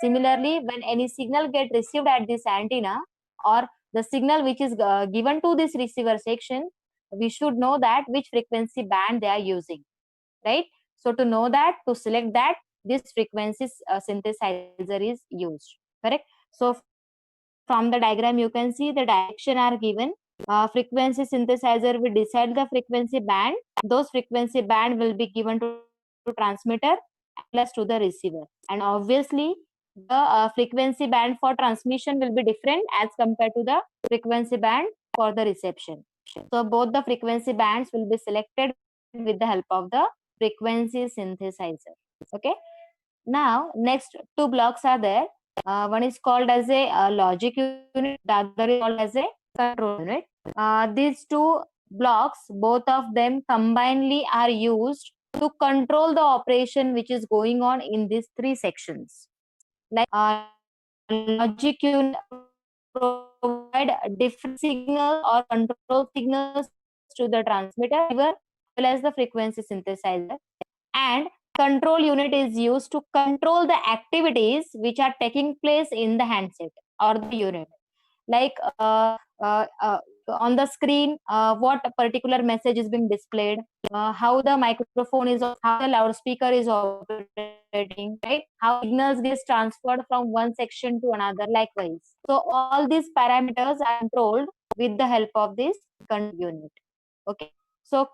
Similarly, when any signal get received at this antenna, or the signal which is given to this receiver section, we should know that which frequency band they are using, right? So to know that, to select that, this frequency synthesizer is used, correct? So from the diagram you can see the direction are given. Frequency synthesizer will decide the frequency band. Those frequency band will be given to transmitter plus to the receiver, and obviously the frequency band for transmission will be different as compared to the frequency band for the reception. So both the frequency bands will be selected with the help of the frequency synthesizer. Okay. Now next two blocks are there. One is called as a logic unit, the other is called as a control unit. These two blocks, both of them combinedly are used to control the operation which is going on in these three sections. Like logic unit provide different signals or control signals to the transmitter as well as the frequency synthesizer, and control unit is used to control the activities which are taking place in the handset or the unit, like uh, uh, on the screen what particular message is being displayed, how the microphone is, how the loudspeaker is operating, right, how signals gets transferred from one section to another, likewise. So all these parameters are controlled with the help of this control unit. Okay, so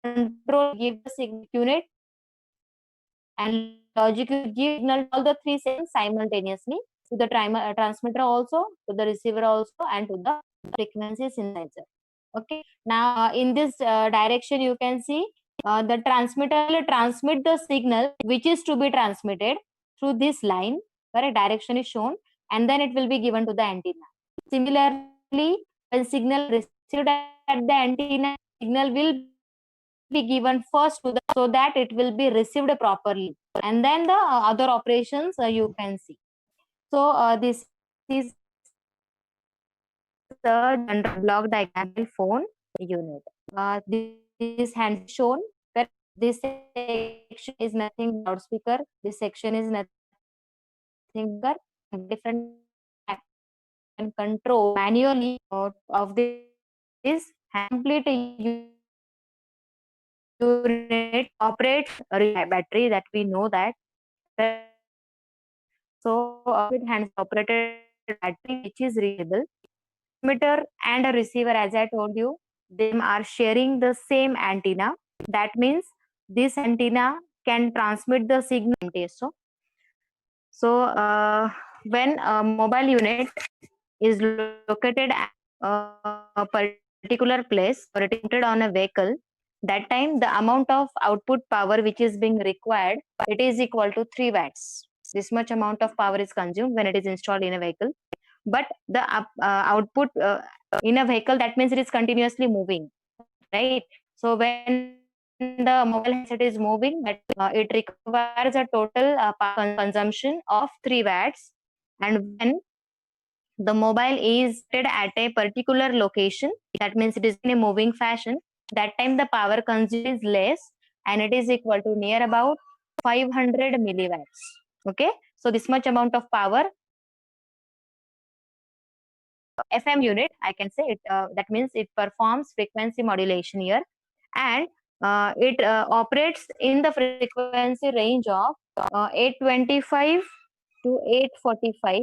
control give the signal unit, and logic will give signal to all the three sections simultaneously, to the transmitter also, to the receiver also, and to the frequency synthesizer. Okay. Now in this direction you can see the transmitter will transmit the signal which is to be transmitted through this line, correct, direction is shown, and then it will be given to the antenna. Similarly, when signal received at the antenna, signal will be given first to the, so that it will be received properly, and then the other operations you can see. So this is the general block diagram phone unit. This hand is shown that this section is nothing but loudspeaker. This section is nothing but different and control manually of this complete unit operates a battery, that we know that. So it has operated battery which is reliable. Transmitter and a receiver, as I told you, they are sharing the same antenna. That means this antenna can transmit the signal. So when a mobile unit is located at a particular place or it is mounted on a vehicle, that time the amount of output power which is being required, it is equal to 3 watts. This much amount of power is consumed when it is installed in a vehicle. But the output in a vehicle, that means it is continuously moving, right? So when the mobile handset is moving, that it requires a total power consumption of 3 watts. And when the mobile is set at a particular location, that means it is in a moving fashion, that time the power consumed is less, and it is equal to near about 500 milliwatts. Okay, so this much amount of power FM unit, I can say it, that means it performs frequency modulation here, and it operates in the frequency range of 825 to 845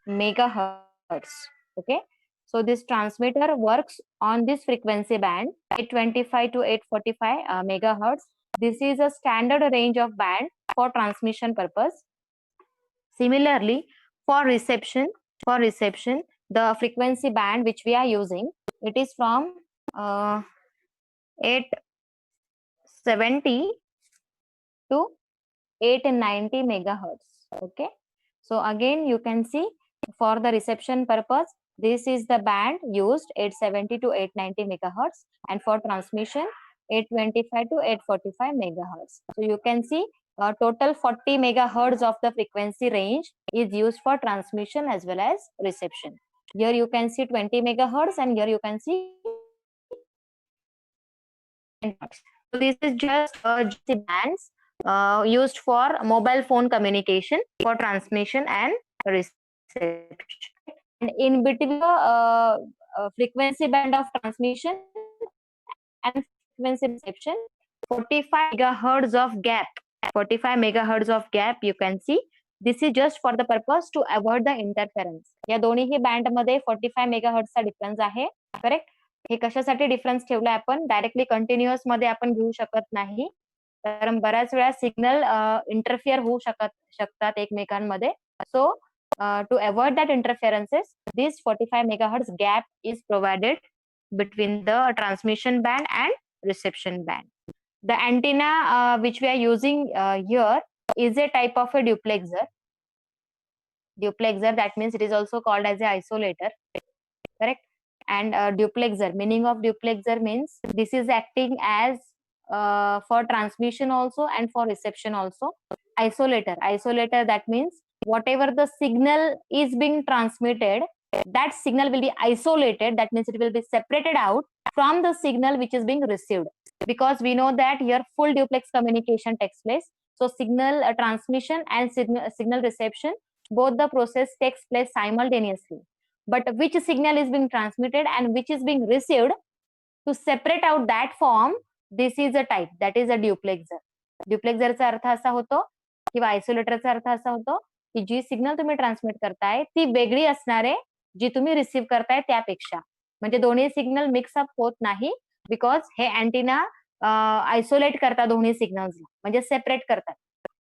megahertz. Okay, so this transmitter works on this frequency band 825 to 845 megahertz. This is a standard range of band for transmission purpose. Similarly, for reception, the frequency band which we are using, it is from 870 to 890 megahertz. Okay, so again you can see for the reception purpose, this is the band used, 870 to 890 megahertz, and for transmission 825 to 845 megahertz. So you can see total 40 megahertz of the frequency range is used for transmission as well as reception. Here you can see 20 megahertz, and here you can see. So this is just the bands used for mobile phone communication for transmission and reception. And in between the frequency band of transmission and frequency reception, 45 megahertz of gap. 45 megahertz of gap you can see. This is just for the purpose to avoid the interference. या दोन्हीही band मध्ये 45 मेगाहर्ट्झचा difference आहे. Correct. हे कशासाठी difference ठेवलाय आपण? Directly continuous मध्ये आपण घेऊ शकत नाही, कारण बऱ्याच वेळा सिग्नल इंटरफिअर होऊ शकतात एकमेकांमध्ये. So to avoid that interferences, this 45 megahertz gap is provided between the transmission band and reception band. The antenna which we are using here is a type of a duplexer. Duplexer, that means it is also called as a isolator, correct? And duplexer, meaning of duplexer means this is acting as for transmission also and for reception also. Isolator, that means whatever the signal is being transmitted, that signal will be isolated. That means it will be separated out from the signal which is being received, because we know that here full duplex communication takes place. So signal transmission and signal reception, both the process takes place simultaneously. But which signal is being transmitted and which is being received, to separate out that form, this is a type, that is a duplexer. Duplexerचा अर्थ असा होतो किंवा आयसोलेटरचा अर्थ असा होतो की जी signal तुम्ही transmit करताय ती वेगळी असणार आहे जी तुम्ही रिसीव्ह करताय त्यापेक्षा. म्हणजे दोन्ही सिग्नल मिक्सअप होत नाही, बिकॉज हे अँटिना आयसोलेट करतात दोन्ही सिग्नल्सला, म्हणजे सेपरेट करतात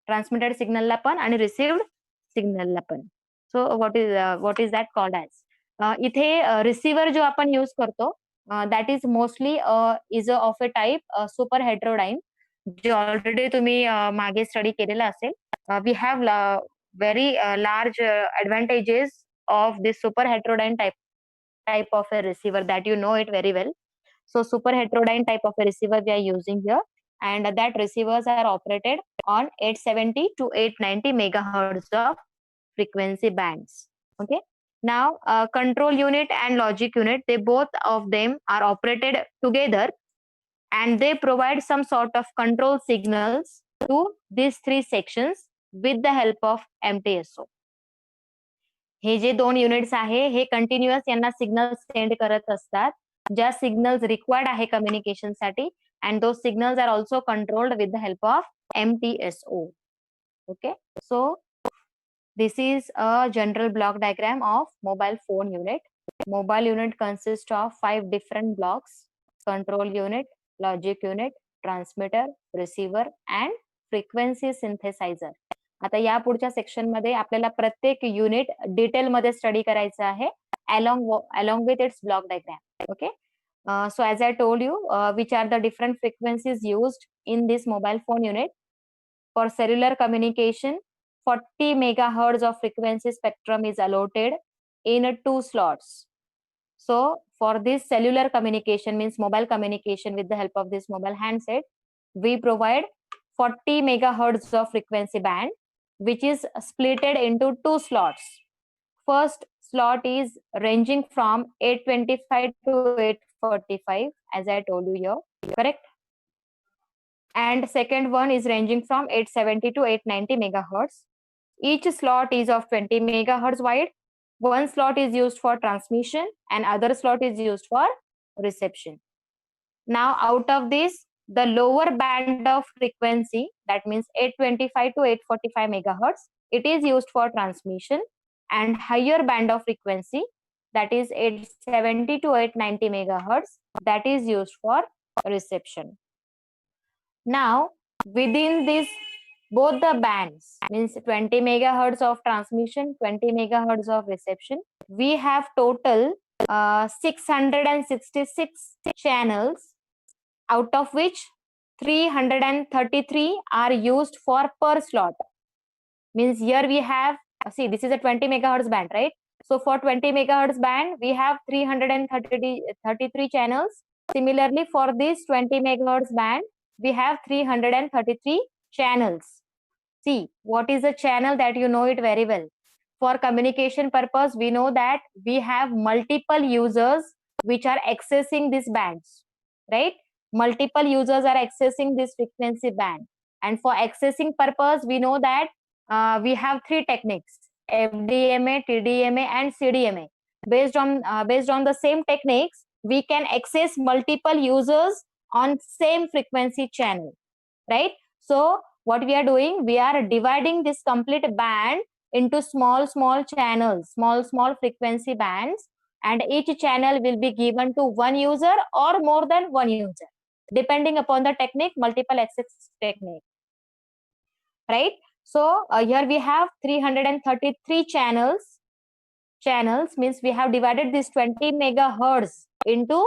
ट्रान्समिटेड सिग्नलला पण आणि रिसिव्ड सिग्नलला पण. So what is that called as. इथे रिसिव्हर जो आपण यूज करतो that is mostly is of a type super heterodyne, जे ऑलरेडी तुम्ही मागे स्टडी केलेला असेल. We have very large advantages of this super heterodyne type of a receiver, that you know it very well. So super heterodyne type of a receiver we are using here, and that receivers are operated on 870 to 890 megahertz of frequency bands. Okay. Now control unit and logic unit, they both of them are operated together, and they provide some sort of control signals to these three sections with the help of MTSO. हे जे दोन units आहे हे continuous यांना signal send करत असतात, ज्या signals required आहे कम्युनिकेशन साठी, and those signals are also controlled with the help of MTSO. Okay. So this is a general block diagram of mobile phone unit. Mobile unit consists of 5 different blocks: control unit, logic unit, transmitter, receiver and frequency synthesizer. आता या पुढच्या section मध्ये आपल्याला प्रत्येक unit detail मध्ये study करायचं आहे along with its block diagram. Okay. So as I told you, which are the different frequencies used in this mobile phone unit. For cellular communication, 40 megahertz of frequency spectrum is allotted in 2 slots. So for this cellular communication, means mobile communication with the help of this mobile handset, we provide 40 megahertz of frequency band, which is splitted into 2 slots. First slot is ranging from 825 to 845, as I told you here, correct? And second one is ranging from 870 to 890 megahertz. Each slot is of 20 megahertz wide. One slot is used for transmission and other slot is used for reception. Now out of this, the lower band of frequency, that means 825 to 845 megahertz, it is used for transmission, and higher band of frequency, that is 870 to 890 megahertz, that is used for reception. Now within this both the bands, means 20 megahertz of transmission, 20 megahertz of reception, we have total 666 channels, out of which 333 are used for per slot. Means here we have, see, this is a 20 megahertz band, right? So for 20 megahertz band, we have 333 channels. Similarly, for this 20 megahertz band, we have 333 channels. See, what is a channel? That you know it very well. For communication purpose, we know that we have multiple users which are accessing these bands, right? Multiple users are accessing this frequency band, And for accessing purpose, we know that we have three techniques: FDMA, TDMA, and CDMA. Based on the same techniques, we can access multiple users on same frequency channel, right? So what we are doing, we are dividing this complete band into small channels, small frequency bands, and each channel will be given to one user or more than one user, depending upon the technique, multiple access technique, right? So here we have 333 channels means we have divided this 20 megahertz into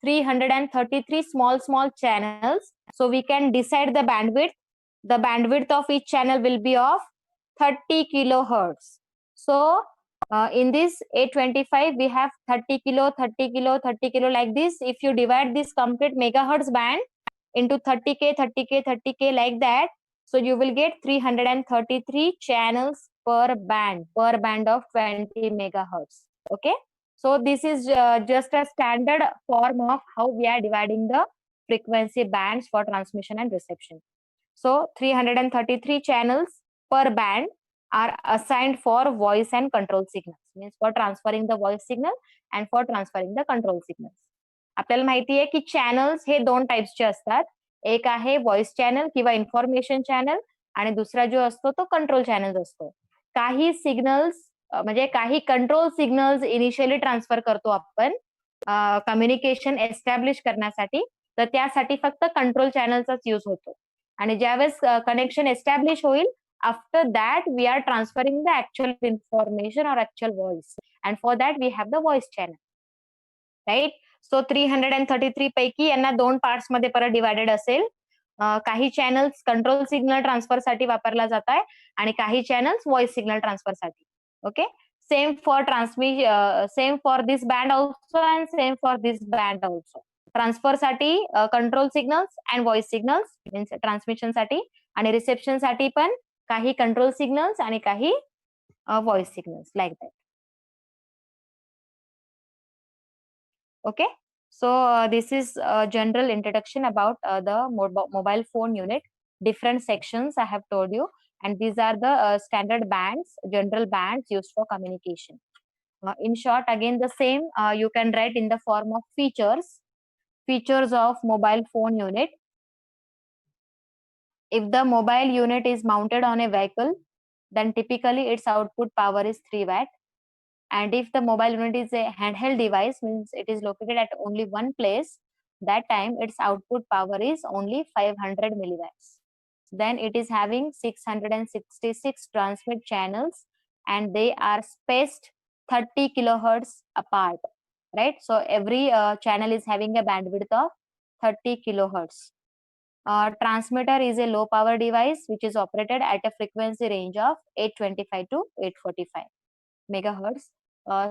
333 small channels. So we can decide the bandwidth. The bandwidth of each channel will be of 30 kilohertz. So in this 825 we have 30 kilo, 30 kilo, 30 kilo, like this. If you divide this complete megahertz band into 30k, 30k, 30k, like that, so you will get 333 channels per band of 20 megahertz. Okay, so this is just a standard form of how we are dividing the frequency bands for transmission and reception. So 333 channels per band are assigned for voice and control signals, means for transferring the voice signal and for transferring the control signals. आपल्याला माहिती आहे की channels हे दोन टाइप्सचे असतात. एक आहे voice channel किंवा इन्फॉर्मेशन चॅनल, आणि दुसरा जो असतो तो कंट्रोल चॅनल असतो. काही सिग्नल्स म्हणजे काही कंट्रोल सिग्नल्स इनिशियली ट्रान्सफर करतो आपण कम्युनिकेशन एस्टॅब्लिश करण्यासाठी, तर त्यासाठी फक्त कंट्रोल चॅनलचाच यूज होतो. आणि ज्यावेळेस कनेक्शन एस्टॅब्लिश होईल, after that we are transferring the actual information और actual voice, and for that we have the voice channel, right? So 333 पैकी यांना दोन पार्ट्स मध्ये परत डिवायडेड असेल. काही चॅनल्स कंट्रोल सिग्नल ट्रान्सफर साठी वापरला जात आहे आणि काही चॅनल्स व्हॉइस सिग्नल ट्रान्सफर साठी. Okay, same for this band also and same for this band also. Transfer साठी control signals and voice signals means transmission साठी, आणि रिसेप्शन साठी पण काही कंट्रोल सिग्नल्स आणि काही voice signals, like that. Okay, so this is a general introduction about the mobile phone unit. Different sections I have told you, and these are the standard bands, general bands used for communication. In short, again the same, you can write in the form of features of mobile phone unit. If the mobile unit is mounted on a vehicle, then typically its output power is 3 watt. And if the mobile unit is a handheld device, means it is located at only one place, that time its output power is only 500 milliwatts. Then it is having 666 transmit channels, and they are spaced 30 kilohertz apart, right? So every channel is having a bandwidth of 30 kilohertz. Transmitter is a low power device which is operated at a frequency range of 825 to 845 megahertz.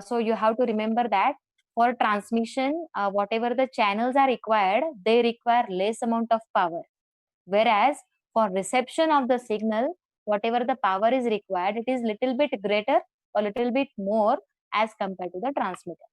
So you have to remember that for transmission, whatever the channels are required, they require less amount of power. Whereas for reception of the signal, whatever the power is required, it is little bit greater or little bit more as compared to the transmitter.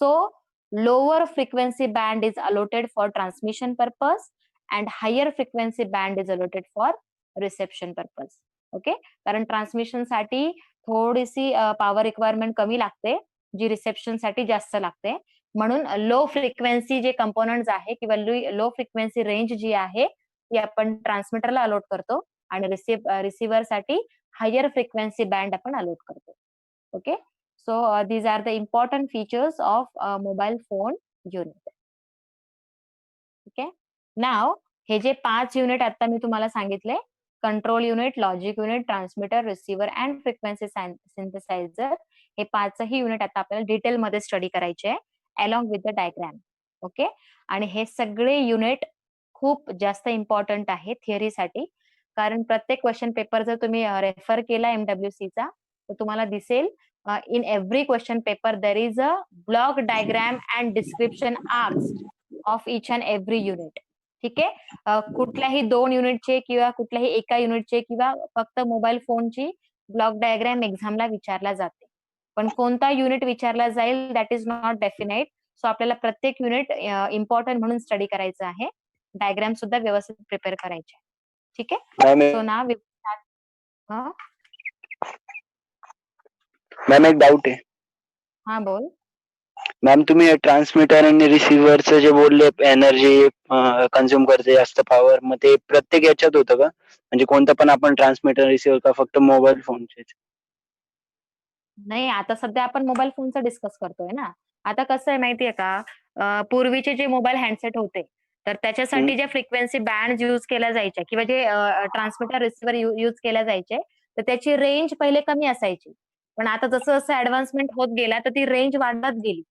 So lower frequency band is allotted for transmission purpose, and higher frequency band is allotted for reception purpose. Okay, कारण transmission साठी थोडीशी power requirement कमी लागते, जी reception साठी जास्त लागते. म्हणून low frequency जे कंपोनंट्स आहे किंवा लो फ्रिक्वेन्सी रेंज जी आहे ती आपण ट्रान्समिटरला अलॉट करतो, आणि रिसिव्हर साठी हायर फ्रिक्वेन्सी बँड आपण अलॉट करतो. Okay, so these are the important features of mobile phone unit. Okay, now हे जे 5 युनिट आता मी तुम्हाला सांगितले, control unit, logic unit, transmitter, receiver and frequency synthesizer, हे 5ही युनिट आता आपल्याला डिटेल मध्ये स्टडी करायचे आहे along with the diagram. Okay, आणि हे सगळे युनिट खूप जास्त इम्पॉर्टंट आहे थिअरीसाठी, कारण प्रत्येक क्वेश्चन पेपर जर तुम्ही रेफर केला MWC चा, तर तुम्हाला दिसेल in every question paper there is a block diagram and description asked of each and every unit. ठीक आहे, कुठल्याही 2 युनिटचे किंवा कुठल्याही एका युनिटचे किंवा फक्त मोबाईल फोनची ब्लॉक डायग्राम एक्झामला विचारला जाते, पण कोणता युनिट विचारला जाईल that is not definite. So आपल्याला प्रत्येक युनिट इम्पॉर्टंट म्हणून स्टडी करायचं आहे, डायग्राम सुद्धा व्यवस्थित प्रिपेअर करायचे. ठीक आहे. Ma'am so now we start. Ma'am एक डाऊट आहे. हा बोल. मॅम तुम्ही ट्रान्समीटर आणि रिसिव्हरचं जे बोलले एनर्जी कन्झ्युम करते जास्त पॉवर, मग ते प्रत्येक याच्यात होतं का? म्हणजे कोणतं पण आपण ट्रान्समीटर रिसिव्हर का फक्त मोबाईल फोनचे? नाही, आता सध्या आपण मोबाईल फोनचं डिस्कस करतोय ना. आता कसं आहे माहितीये का, पूर्वीचे जे मोबाईल हँडसेट होते, तर त्याच्यासाठी ज्या फ्रिक्वेन्सी बँड यूज केल्या जायच्या किंवा जे ट्रान्समीटर रिसिव्हर यूज केल्या जायचे, तर त्याची रेंज पहिले कमी असायची. पण आता जसं जसं ऍडव्हान्समेंट होत गेला, तर ती रेंज वाढत गेली.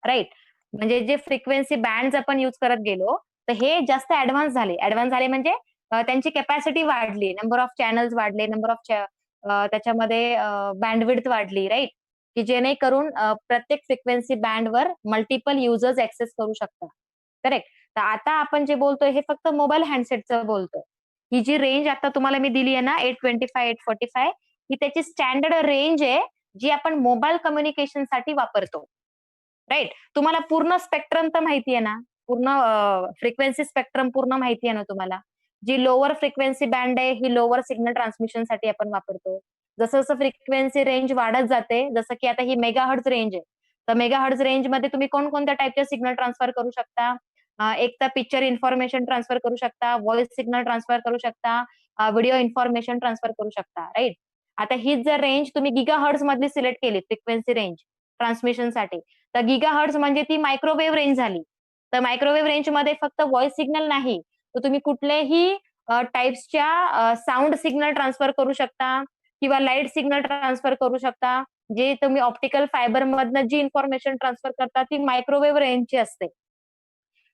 राईट? म्हणजे जे फ्रिक्वेन्सी बँड्स आपण यूज करत गेलो, तर हे जास्त ऍडव्हान्स झाले. ऍडव्हान्स झाले म्हणजे त्यांची कॅपॅसिटी वाढली, नंबर ऑफ चॅनल्स वाढले, नंबर ऑफ त्याच्यामध्ये बँडविड्थ वाढली, राईट? की जेणेकरून प्रत्येक फ्रिक्वेन्सी बँडवर मल्टिपल युजर्स ऍक्सेस करू शकतात. करेक्ट? तर आता आपण जे बोलतोय हे फक्त मोबाईल हँडसेटचं बोलतोय. ही जी रेंज आता तुम्हाला मी दिली आहे ना 825, 845, ही त्याची स्टँडर्ड रेंज आहे, जी आपण मोबाईल कम्युनिकेशनसाठी वापरतो. राईट? तुम्हाला पूर्ण स्पेक्ट्रम तर माहिती आहे ना? पूर्ण फ्रिक्वेन्सी स्पेक्ट्रम पूर्ण माहिती आहे ना तुम्हाला? जी लोवर फ्रिक्वेन्सी बँड आहे, ही लोवर सिग्नल ट्रान्समिशनसाठी आपण वापरतो. जसं-जसं फ्रिक्वेन्सी रेंज वाढत जाते, जसं की आता ही मेगाहर्ट्झ रेंज आहे. तर मेगाहर्ट्झ रेंजमध्ये तुम्ही कोणकोणत्या टाइपचे सिग्नल ट्रान्सफर करू शकता? एक तर पिक्चर इन्फॉर्मेशन ट्रान्सफर करू शकता, व्हॉइस सिग्नल ट्रान्सफर करू शकता, व्हिडिओ इन्फॉर्मेशन ट्रान्सफर करू शकता, राइट? आता हीच जर रेंज तुम्ही गीगाहर्ट्झ मधली सिलेक्ट केली फ्रिक्वेन्सी रेंज ट्रान्समिशनसाठी, तर गीगाहर्ट्झ म्हणजे ती मायक्रोवेव्ह रेंज झाली. तर मायक्रोवेव्ह रेंजमध्ये फक्त व्हॉइस सिग्नल नाही, तर तुम्ही कुठल्याही टाइप्सच्या साउंड सिग्नल ट्रान्सफर करू शकता किंवा लाईट सिग्नल ट्रान्सफर करू शकता. जे तुम्ही ऑप्टिकल फायबरमधनं जी इन्फॉर्मेशन ट्रान्सफर करता ती मायक्रोवेव्ह रेंजची असते.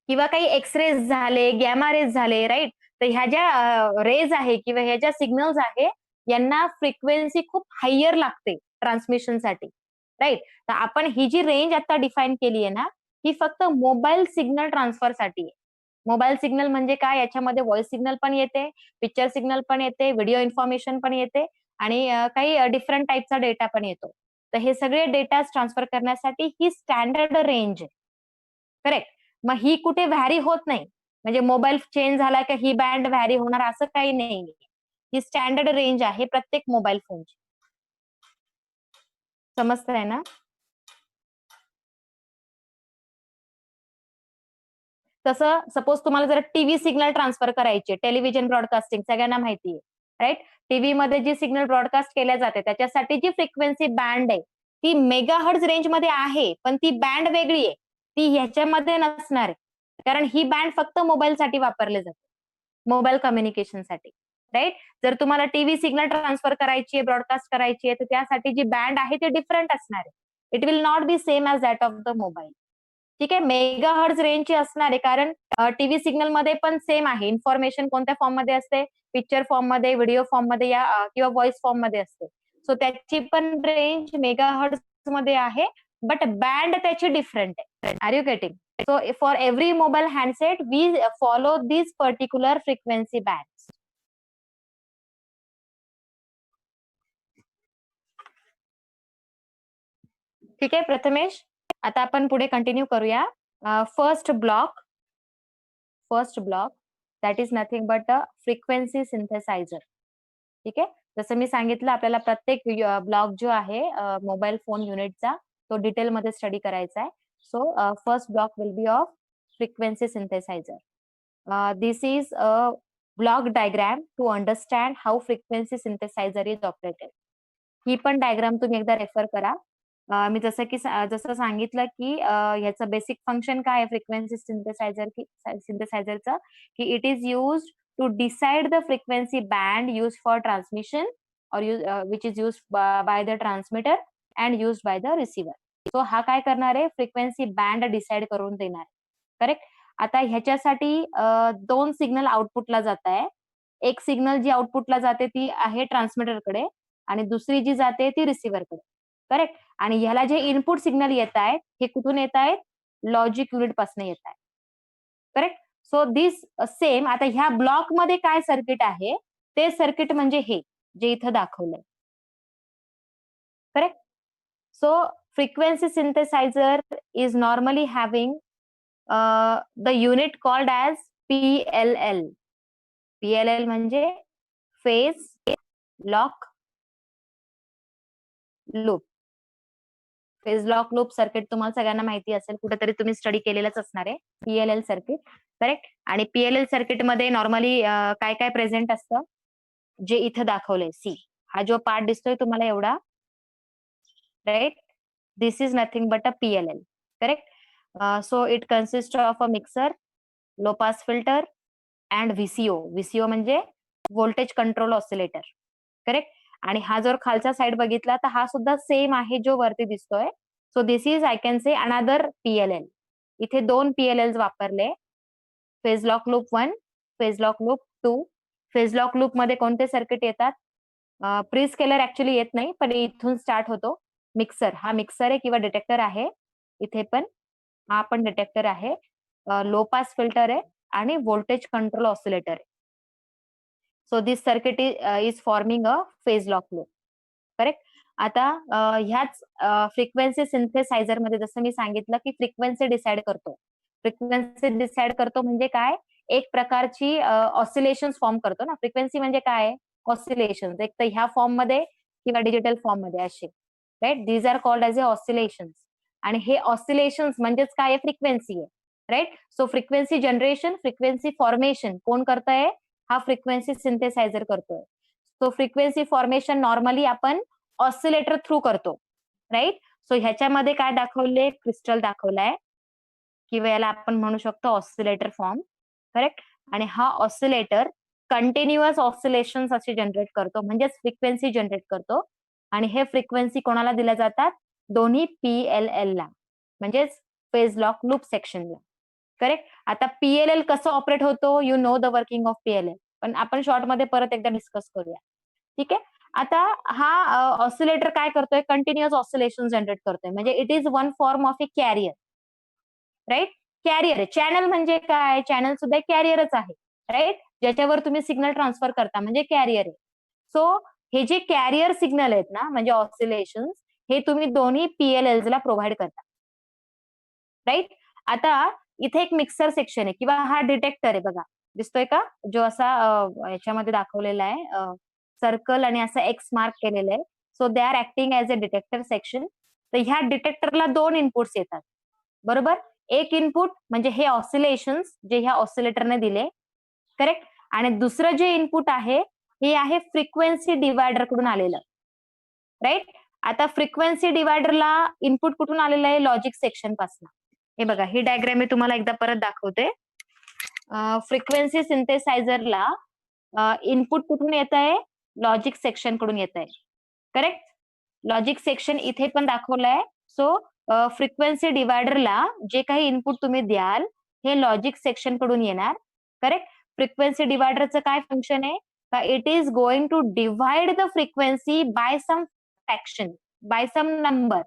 किंवा काही एक्स-रेज झाले, गॅमा रेज झाले, राइट? तर ह्या ज्या रेज आहे किंवा ह्या ज्या सिग्नल्स आहे, यांना फ्रिक्वेन्सी खूप हायर लागते ट्रान्समिशनसाठी, राइट? तर आपण ही जी रेंज आता डिफाईन केली आहे ना, ही फक्त मोबाईल सिग्नल ट्रान्सफरसाठी आहे. मोबाईल सिग्नल म्हणजे काय? याच्यामध्ये व्हॉइस सिग्नल पण येते, पिक्चर सिग्नल पण येते, व्हिडिओ इन्फॉर्मेशन पण येते आणि काही डिफरंट टाइपचा डेटा पण येतो. तर हे सगळे डेटाज ट्रान्सफर करण्यासाठी ही स्टँडर्ड रेंज आहे. करेक्ट? मग ही कुठे व्हॅरी होत नाही. म्हणजे मोबाईल चेंज झाला की ही बँड व्हॅरी होणार असं काही नाहीये. ही स्टँडर्ड रेंज आहे प्रत्येक मोबाईल फोनची. समजतंय ना? तसं सपोज तुम्हाला जर टीव्ही सिग्नल ट्रान्सफर करायची टेलिव्हिजन ब्रॉडकास्टिंग सगळ्यांना माहिती आहे, राइट? टीव्हीमध्ये जी सिग्नल ब्रॉडकास्ट केल्या जाते त्याच्यासाठी जी फ्रिक्वेन्सी बँड आहे, ती मेगाहर्ट्झ रेंजमध्ये आहे, पण ती बँड वेगळी आहे. ती ह्याच्यामध्ये नसणार आहे. कारण ही बँड फक्त मोबाईलसाठी वापरली जाते. मोबाईल कम्युनिकेशनसाठी, राइट? जर तुम्हाला टीव्ही सिग्नल ट्रान्सफर करायची आहे, ब्रॉडकास्ट करायची आहे, तर त्यासाठी जी बँड आहे ती डिफरंट असणार आहे. It will not be same as that of the mobile. ठीक आहे. मेगाहर्ट्झ रेंजची असणार आहे कारण टीव्ही सिग्नलमध्ये पण सेम आहे. इन्फॉर्मेशन कोणत्या फॉर्ममध्ये असते? पिक्चर फॉर्ममध्ये, व्हिडिओ फॉर्ममध्ये या किंवा व्हॉइस फॉर्ममध्ये असते. सो त्याची पण रेंज मेगाहर्ट्झमध्ये आहे, बट बँड त्याची डिफरंट आहे. Are you getting? So for every mobile handset we follow this particular frequency bands. ठीक आहे प्रथमेश? आता आपण पुढे कंटिन्यू करूया. First block that is nothing but a frequency synthesiser. ठीक आहे. जसं मी सांगितलं आपल्याला प्रत्येक ब्लॉक जो आहे मोबाईल फोन युनिटचा तो डिटेलमध्ये स्टडी करायचा आहे. So first block will be of frequency synthesizer. This is a block diagram to understand how frequency synthesizer is operated. ही पण डायग्राम तुम्ही एकदा रेफर करा. मी जसं सांगितलं की ह्याचं बेसिक फंक्शन काय आहे फ्रिक्वेन्सी सिंथेसायझरचं की it is used to decide the frequency band used for transmission और which is used by the transmitter and used by the receiver. So हा काय करणार आहे फ्रिक्वेन्सी बँड डिसाइड करून देणार आहे. करेक्ट? आता ह्याच्यासाठी 2 सिग्नल आउटपुटला जात आहे. एक सिग्नल जी आउटपुटला जाते ती आहे ट्रान्समीटरकडे आणि दुसरी जी जाते ती रिसिव्हरकडे. करेक्ट? आणि ह्याला जे इनपुट सिग्नल येत आहेत, हे कुठून येत आहेत? लॉजिक युनिट पासून येत आहेत. करेक्ट? सो दिस सेम आता ह्या ब्लॉकमध्ये काय सर्किट आहे, ते सर्किट म्हणजे हे, जे इथं दाखवलंय. Correct? So frequency synthesizer is normally having the unit called as PLL. PLL म्हणजे phase lock loop. Phase lock loop circuit तुम्हाला सगळ्यांना माहिती असेल, कुठेतरी तुम्ही स्टडी केलेलंच असणार आहे. PLL circuit, correct. आणि PLL सर्किट मध्ये नॉर्मली काय काय प्रेझेंट असतं, जे इथं दाखवलंय. सी, हा जो पार्ट दिसतोय तुम्हाला एवढा, right, this is nothing but a PLL, correct. So it consist of a mixer, low pass filter and VCO. VCO म्हणजे व्होल्टेज कंट्रोल ऑसिलेटर, करेक्ट. आणि हा जर खालचा साइड बघितला तर हा सुद्धा सेम आहे जो वरती दिसतोय. So this is I can say another PLL. इथे 2 PLLs वापरले, phase lock loop 1, phase lock loop 2. Phase lock loop मध्ये कोणते सर्किट येतात? प्री स्केलर ऍक्च्युली येत नाही, पण इथून स्टार्ट होतो. मिक्सर, हा मिक्सर आहे किंवा डिटेक्टर आहे. इथे पण हा पण डिटेक्टर आहे. लो पास फिल्टर आहे आणि व्होल्टेज कंट्रोल ऑसिलेटर आहे. So this circuit is forming a phase lock loop, correct. आता ह्याच फ्रिक्वेन्सी सिंथेसायझर मध्ये जसं मी सांगितलं की फ्रिक्वेन्सी डिसाइड करतो. फ्रिक्वेन्सी डिसाइड करतो म्हणजे काय? एक प्रकारची ऑसिलेशन फॉर्म करतो ना. फ्रिक्वेन्सी म्हणजे काय? ऑसिलेशन, एक तर ह्या फॉर्म मध्ये किंवा डिजिटल फॉर्म मध्ये असे, right. These are called as a oscillations. आणि हे ऑसिलेशन्स म्हणजेच काय? फ्रिक्वेन्सी आहे, right. So frequency generation, frequency formation कोण करतंय? हा फ्रिक्वेन्सी सिंथेसायझर करतोय. सो फ्रिक्वेन्सी फॉर्मेशन नॉर्मली आपण ऑसिलेटर थ्रू करतो, राईट. सो ह्याच्यामध्ये काय दाखवले? क्रिस्टल दाखवलाय किंवा याला आपण म्हणू शकतो ऑसिलेटर फॉर्म, करेक्ट. आणि हा ऑसिलेटर कंटिन्युअस ऑसिलेशन्स असे जनरेट करतो, म्हणजेच फ्रिक्वेन्सी जनरेट करतो. आणि हे फ्रिक्वेन्सी कोणाला दिल्या जातात? दोन्ही PLL ला, म्हणजेच फेज लॉक लूप सेक्शनला, करेक्ट. आता PLL कसं ऑपरेट होतो? You know the working of PLL, पण आपण शॉर्ट मध्ये परत एकदा डिस्कस करूया, ठीक आहे. आता हा ऑसिलेटर काय करतोय? कंटिन्युअस ऑसिलेशन जनरेट करतोय, म्हणजे it is one form of a carrier, right. Carrier आहे. चॅनल म्हणजे काय? चॅनल सुद्धा कॅरियरच आहे, राईट. ज्याच्यावर तुम्ही सिग्नल ट्रान्सफर करता म्हणजे कॅरियर आहे. सो हे जे कॅरियर सिग्नल आहेत ना, म्हणजे ऑसिलेशन, हे तुम्ही दोन्ही PLLs ला प्रोव्हाइड करता, राईट. आता इथे एक मिक्सर सेक्शन आहे किंवा हा डिटेक्टर आहे बघा, दिसतोय का? जो असा याच्यामध्ये दाखवलेला आहे, सर्कल आणि असं एक्स मार्क केलेलं आहे. So they are acting as a detector section. तर ह्या डिटेक्टरला 2 इनपुट्स येतात, बरोबर. एक इनपुट म्हणजे हे ऑसिलेशन्स जे ह्या ऑसिलेटरने दिले, करेक्ट. आणि दुसरं जे इनपुट आहे हे आहे फ्रिक्वेन्सी डिवायडर कडून आलेलं, राईट. आता फ्रिक्वेन्सी डिवायडरला इनपुट कुठून आलेलं आहे? लॉजिक सेक्शन पासून. हे बघा, ही डायग्राम मी तुम्हाला एकदा परत दाखवते. फ्रिक्वेन्सी सिंथेसायझरला इनपुट कुठून येत आहे? लॉजिक सेक्शन कडून येत आहे, करेक्ट. लॉजिक सेक्शन इथे पण दाखवलंय. सो फ्रिक्वेन्सी डिवायडरला जे काही इनपुट तुम्ही द्याल हे लॉजिक सेक्शन कडून येणार, करेक्ट. फ्रिक्वेन्सी डिवायडरचं काय फंक्शन आहे? It is going to divide the frequency by some fraction, by some number,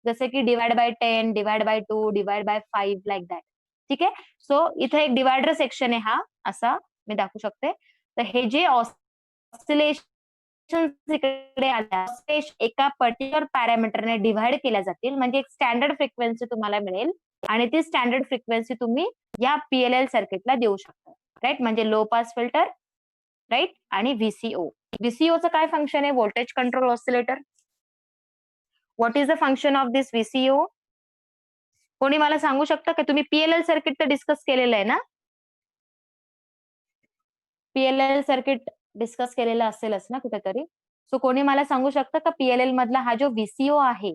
जसे की divide by 10, divide by 2, divide by 5, like that, ठीक आहे. सो इथे एक डिवायडर सेक्शन आहे, हा असा मी दाखवू शकते. तर हे जे ऑसिलेशन इकडे आल्या, एका पर्टिक्युलर पॅरामीटरने डिव्हाइड केल्या जातील, म्हणजे एक स्टँडर्ड फ्रिक्वेन्सी तुम्हाला मिळेल आणि ती स्टँडर्ड फ्रिक्वेन्सी तुम्ही या PLL सर्किटला देऊ शकता, राईट. म्हणजे लो पास फिल्टर, राईट. आणि VCO. VCOचं काय फंक्शन आहे? Voltage control oscillator. What is the function of this VCO? कोणी मला सांगू शकता का? तुम्ही PLL सर्किट तर डिस्कस केलेलं आहे ना? PLL सर्किट डिस्कस केलेलं असेलच ना कुठेतरी. सो कोणी मला सांगू शकतं का PLL मधला हा जो VCO आहे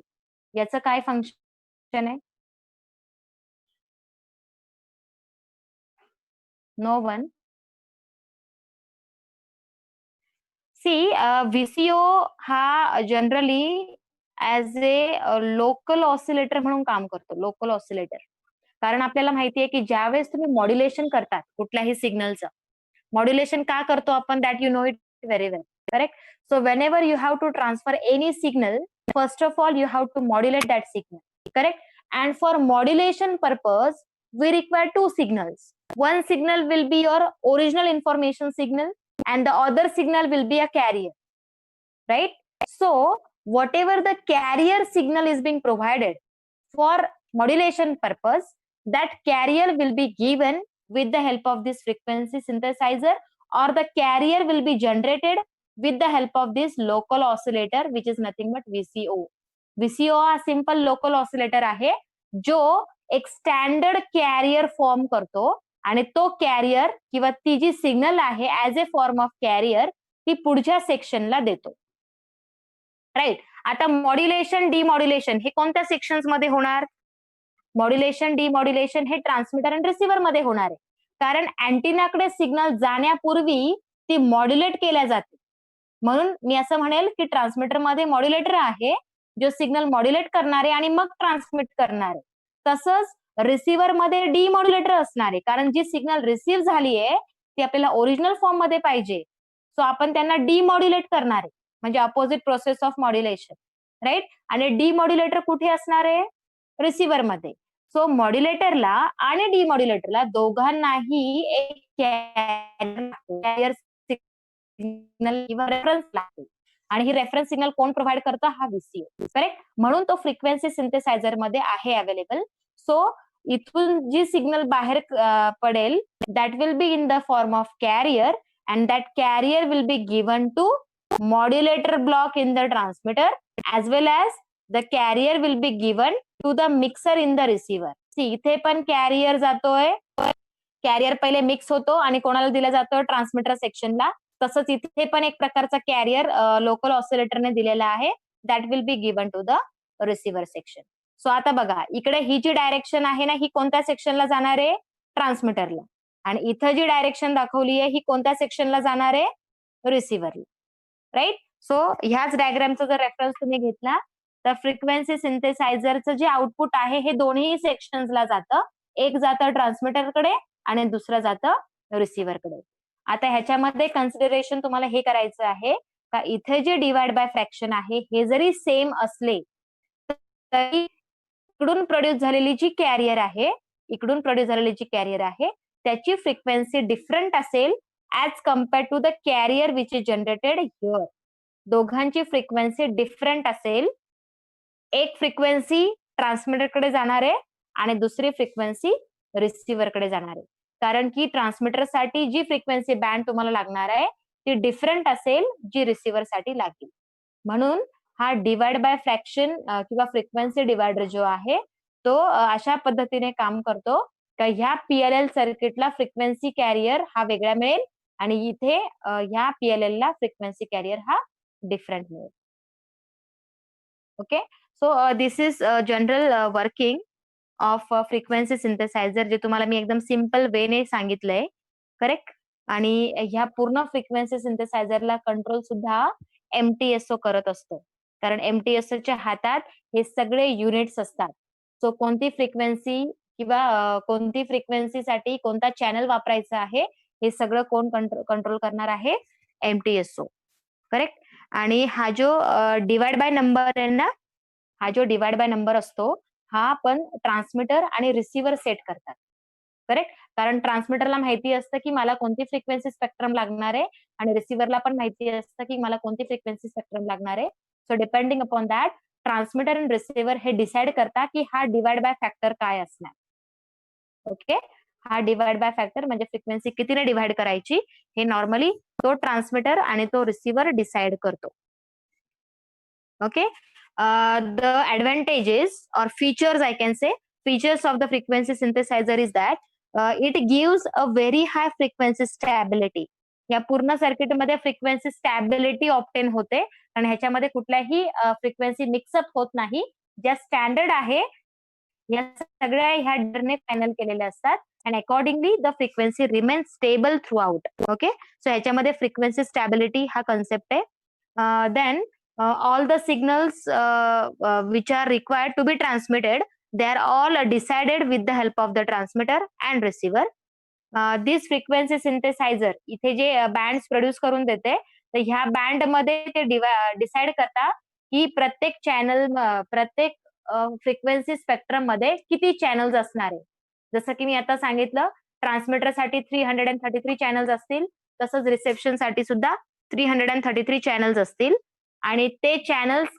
याचं काय फंक्शन आहे? No one. सी, VCO हा generally as a local oscillator म्हणून काम करतो, लोकल ऑसिलेटर. कारण आपल्याला माहिती आहे की ज्यावेळेस तुम्ही मॉड्युलेशन करतात कुठल्याही सिग्नलचं, मॉड्युलेशन का करतो आपण? That you know it very well, correct. So whenever you have to transfer any signal, first of all you have to modulate that signal, correct. And for modulation purpose we require two signals. One signal will be your original information signal and the other signal will be a carrier, right. So whatever the carrier signal is being provided for modulation purpose, that carrier will be given with the help of this frequency synthesizer or the carrier will be generated with the help of this local oscillator which is nothing but VCO. VCO हा simple local oscillator आहे जो एक standard carrier form करतो आणि तो carrier किंवा ती जी सिग्नल आहे as a form of carrier ती पुढच्या सेक्शनला देतो. राईट. आता मॉड्युलेशन डिमॉड्युलेशन हे कोणत्या सेक्शन्स मध्ये होणार? मॉड्युलेशन डिमॉड्युलेशन हे ट्रान्समीटर आणि रिसिव्हर मध्ये होणार आहे. कारण अँटिनाकडे सिग्नल जाण्यापूर्वी ती मॉड्युलेट केल्या जाते. म्हणून मी असं म्हणेल की ट्रान्समीटर मध्ये मॉड्युलेटर आहे जो सिग्नल मॉड्युलेट करणारे आणि मग ट्रान्समिट करणारे. तसंच रिसिव्हर मध्ये डिमॉड्युलेटर असणार आहे कारण जी सिग्नल रिसिव्ह झाली आहे ती आपल्याला ओरिजिनल फॉर्म मध्ये पाहिजे. सो आपण त्यांना डिमॉड्युलेट करणार आहे म्हणजे opposite process of modulation. Right. आणि डिमॉड्युलेटर कुठे असणार आहे? रिसिव्हर मध्ये. सो मॉड्युलेटरला आणि डिमॉड्युलेटरला दोघांनाही एक कॅरियर सिग्नल किंवा रेफरन्स लागतो आणि ही रेफरन्स सिग्नल कोण प्रोव्हाइड करतं? हा VCO. करेक्ट. म्हणून तो फ्रिक्वेन्सी सिंथेसायझर मध्ये आहे अवेलेबल. सो इथून जी सिग्नल बाहेर पडेल that will be in the form of carrier and that carrier will be given to modulator block in the transmitter as well as the carrier will be given to the mixer in the receiver. See, इथे पण carrier जातोय. Carrier पहिले mix होतो आणि कोणाला दिला जातो? Transmitter सेक्शनला. तसंच इथे पण एक प्रकारचा कॅरियर लोकल ऑसिलेटरने दिलेला आहे that will be given to the receiver section. So आता बघा इकडे ही जी डायरेक्शन आहे ना ही कोणत्या सेक्शनला जाणार आहे? ट्रान्समीटरला. आणि इथं जी डायरेक्शन दाखवली आहे ही कोणत्या सेक्शनला जाणार आहे? रिसिव्हरला. राईट. सो ह्याच डायग्रामचा जर रेफरन्स तुम्ही घेतला तर फ्रिक्वेन्सी सिंथेसायझरचं जे आउटपुट आहे हे दोन्ही सेक्शन्सला जातं. एक जातं ट्रान्समीटरकडे आणि दुसरं जातं रिसिव्हरकडे. आता ह्याच्यामध्ये कन्सिडरेशन तुम्हाला हे करायचं आहे का इथे जे डिवाइड बाय फ्रॅक्शन आहे हे जरी सेम असले तरी इकडून प्रोड्यूस झालेली जी कॅरियर आहे त्याची फ्रिक्वेन्सी डिफरंट असेल as compared to the carrier which is generated here. दोघांची फ्रिक्वेन्सी डिफरंट असेल. एक फ्रिक्वेन्सी ट्रान्समीटरकडे जाणार आहे आणि दुसरी फ्रिक्वेन्सी रिसिव्हरकडे जाणार आहे. कारण की ट्रान्समीटरसाठी जी फ्रिक्वेन्सी बँड तुम्हाला लागणार आहे ती डिफरंट असेल जी रिसिव्हरसाठी लागेल. म्हणून हा डिवाइड बाय फ्रॅक्शन किंवा फ्रिक्वेन्सी डिवायडर जो आहे तो अशा पद्धतीने काम करतो का ह्या PLL सर्किटला फ्रिक्वेन्सी कॅरियर हा वेगळा मिळेल आणि इथे ह्या PLL ला फ्रिक्वेन्सी कॅरियर हा डिफरंट मिळेल. Okay. So this is general working of frequency synthesiser जे तुम्हाला मी एकदम सिम्पल वेने सांगितलंय. करेक्ट. आणि ह्या पूर्ण फ्रिक्वेन्सी सिंथेसायझरला कंट्रोल सुद्धा MTSO करत असतो कारण MTSOच्या हातात हे सगळे युनिट्स असतात. सो कोणती फ्रिक्वेन्सी किंवा कोणती फ्रिक्वेन्सीसाठी कोणता चॅनल वापरायचा आहे हे सगळं कोण कंट्रोल करणार आहे? MTSO. करेक्ट. आणि हा जो डिवाइड बाय नंबर आहे ना हा जो डिवाइड बाय नंबर असतो हा पण ट्रान्समीटर आणि रिसिव्हर सेट करतात. करेक्ट. कारण ट्रान्समीटरला माहिती असतं की मला कोणती फ्रिक्वेन्सी स्पेक्ट्रम लागणार आहे आणि रिसिव्हरला पण माहिती असतं की मला कोणती फ्रिक्वेन्सी स्पेक्ट्रम लागणार आहे. So depending upon that transmitter आणि रिसिव्हर हे डिसाइड करतात की हा डिवाइड बाय फॅक्टर काय असणार. ओके. हा डिवाइड बाय फॅक्टर म्हणजे फ्रिक्वेन्सी कितीने डिवाइड करायची हे नॉर्मली तो ट्रान्समीटर आणि तो रिसिव्हर डिसाइड करतो. Okay. The advantages or features I can say features of the frequency synthesizer is that it gives a very high frequency stability. या पूर्ण circuit मध्ये फ्रिक्वेन्सी स्टॅबिलिटी ऑप्टेन होते आणि ह्याच्यामध्ये कुठल्याही फ्रिक्वेन्सी मिक्सअप होत नाही. ज्या स्टँडर्ड आहे या सगळ्या ह्या डरने फायनल केलेल्या असतात and accordingly the frequency remains stable throughout. Okay. So ह्याच्यामध्ये फ्रिक्वेन्सी स्टॅबिलिटी हा कन्सेप्ट आहे. Then all the signals which are required to be transmitted they are all decided with the help of the transmitter and receiver. This frequency synthesizer इथे जे bands produce करून देते तर ह्या band मध्ये ते डिसाइड करता की प्रत्येक चॅनल प्रत्येक फ्रिक्वेन्सी स्पेक्ट्रम मध्ये किती चॅनल्स असणार आहे. जसं की मी आता सांगितलं ट्रान्समीटरसाठी 333 चॅनल्स असतील तसंच रिसेप्शन साठी सुद्धा 333 चॅनल्स असतील आणि ते चॅनल्स